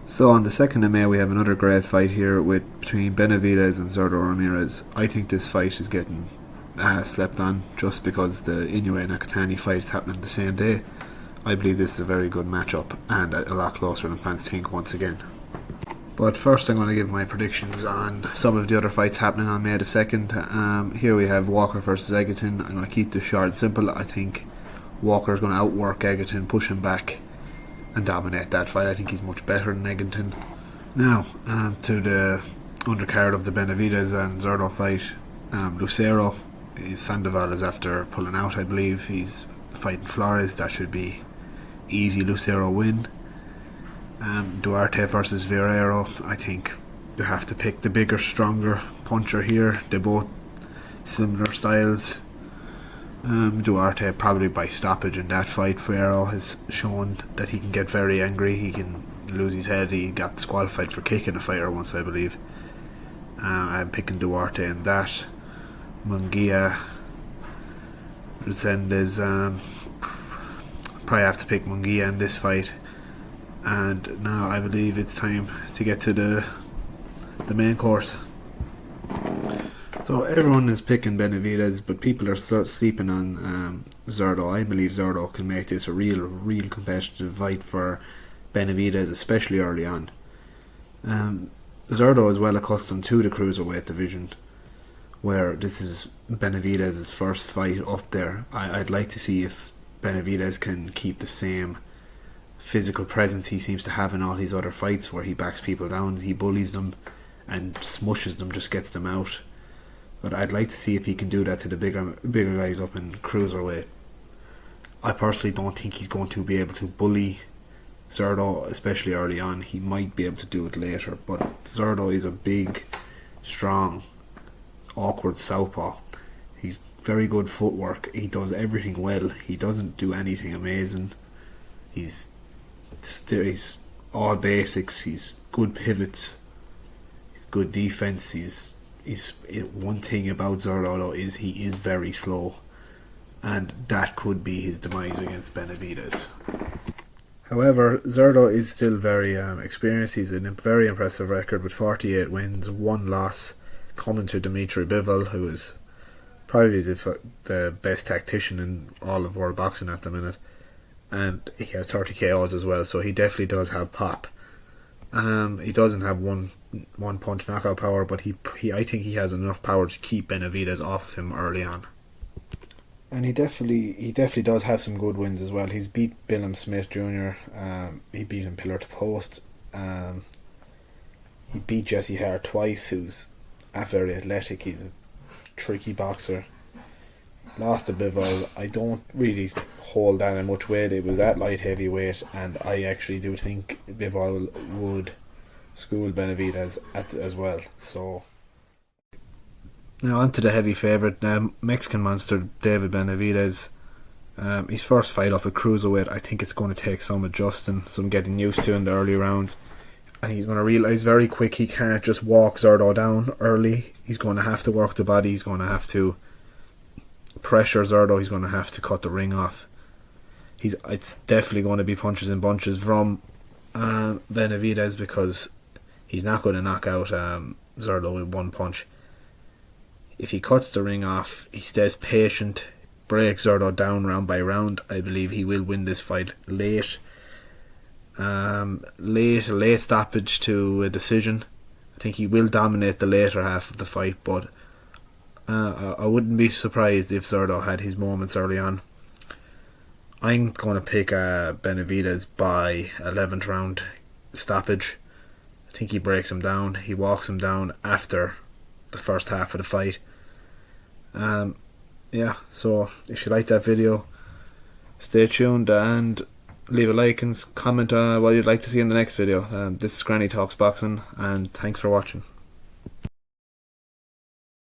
So on the 2nd of May we have another great fight here between Benavidez and Zurdo Ramirez. I think this fight is getting slept on just because the Inoue and Nakatani fight is happening the same day. I believe this is a very good matchup and a lot closer than fans think once again. But first I'm going to give my predictions on some of the other fights happening on May the 2nd. Here we have Walker versus Egerton. I'm going to keep this short and simple. I think Walker is going to outwork Egerton, push him back and dominate that fight. I think he's much better than Egerton. Now, to the undercard of the Benavidez and Zurdo fight. Lucero, Sandoval is after pulling out, I believe. He's fighting Flores. That should be easy Lucero win. Duarte versus Vieira. I think you have to pick the bigger, stronger puncher here. They're both similar styles. Duarte probably by stoppage in that fight. Vieira has shown that he can get very angry. He can lose his head. He got disqualified for kicking a fighter once, I believe. I'm picking Duarte in that. Munguia, Resendez. Probably have to pick Munguia in this fight. And now I believe it's time to get to the main course. So everyone is picking Benavidez, but people are sleeping on Zurdo. I believe Zurdo can make this a real competitive fight for Benavidez, especially early on. Zurdo is well accustomed to the cruiserweight division, where this is Benavidez's first fight up there. I'd like to see if Benavidez can keep the same physical presence he seems to have in all his other fights, where he backs people down, he bullies them and smushes them, just gets them out. But I'd like to see if he can do that to the bigger guys up in cruiserweight. I personally don't think he's going to be able to bully Zurdo, especially early on. He might be able to do it later, but Zurdo is a big, strong, awkward southpaw. He's very good footwork. He does everything well. He doesn't do anything amazing. He's all basics. He's good pivots. He's good defense. One thing about Zurdo though is he is very slow, and that could be his demise against Benavidez. However, Zurdo is still very experienced. He's in a very impressive record with 48 wins, 1 loss, coming to Dmitry Bivol, who is probably the best tactician in all of world boxing at the minute, and he has 30 KOs as well, so he definitely does have pop. He doesn't have one punch knockout power, but I think he has enough power to keep Benavidez off of him early on. And he definitely does have some good wins as well. He's beat Billum Smith Jr. He beat him pillar to post. He beat Jesse Hart twice, who's very athletic. He's a tricky boxer. Lost to Bivol. I don't really hold that in much weight. It was at light heavyweight, and I actually do think Bivol would school Benavidez as well. So now on to the heavy favourite, Mexican monster David Benavidez. His first fight up at cruiserweight. I think it's going to take some adjusting, some getting used to in the early rounds, and he's going to realise very quick he can't just walk Zurdo down early. He's going to have to work the body. He's going to have to pressure Zurdo. He's going to have to cut the ring off. It's definitely going to be punches and bunches from Benavidez, because he's not going to knock out Zurdo with one punch. If he cuts the ring off, he stays patient, breaks Zurdo down round by round, I believe he will win this fight late stoppage to a decision. I think he will dominate the later half of the fight, but I wouldn't be surprised if Zurdo had his moments early on. I'm going to pick Benavidez by 11th round stoppage. I think he breaks him down. He walks him down after the first half of the fight. So if you like that video, stay tuned and leave a like and comment what you'd like to see in the next video. This is Granny Talks Boxing, and thanks for watching.